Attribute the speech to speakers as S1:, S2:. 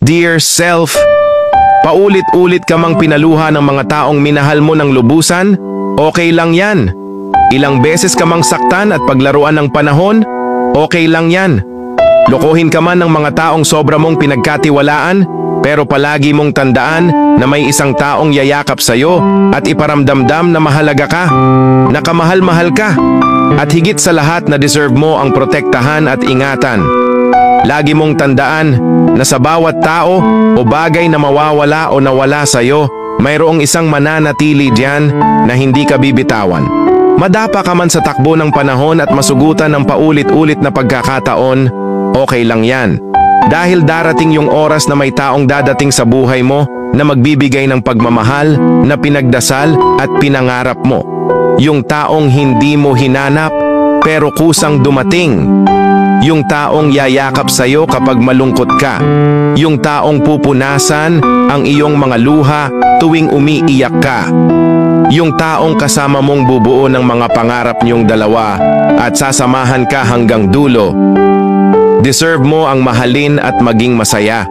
S1: Dear self, paulit-ulit ka mang pinaluha ng mga taong minahal mo ng lubusan? Okay lang yan. Ilang beses ka mang saktan at paglaruan ng panahon? Okay lang yan. Lokohin ka man ng mga taong sobra mong pinagkatiwalaan, pero palagi mong tandaan na may isang taong yayakap sa'yo at iparamdamdam na mahalaga ka, na kamahal-mahal ka, at higit sa lahat na deserve mo ang protektahan at ingatan. Lagi mong tandaan na sa bawat tao o bagay na mawawala o nawala sa'yo, mayroong isang mananatili diyan na hindi ka bibitawan. Madapa ka man sa takbo ng panahon at masugutan ng paulit-ulit na pagkakataon, okay lang yan. Dahil darating yung oras na may taong dadating sa buhay mo na magbibigay ng pagmamahal na pinagdasal at pinangarap mo. Yung taong hindi mo hinanap pero kusang dumating. Yung taong yayakap sa'yo kapag malungkot ka. Yung taong pupunasan ang iyong mga luha tuwing umiiyak ka. Yung taong kasama mong bubuo ng mga pangarap niyong dalawa at sasamahan ka hanggang dulo. Deserve mo ang mahalin at maging masaya.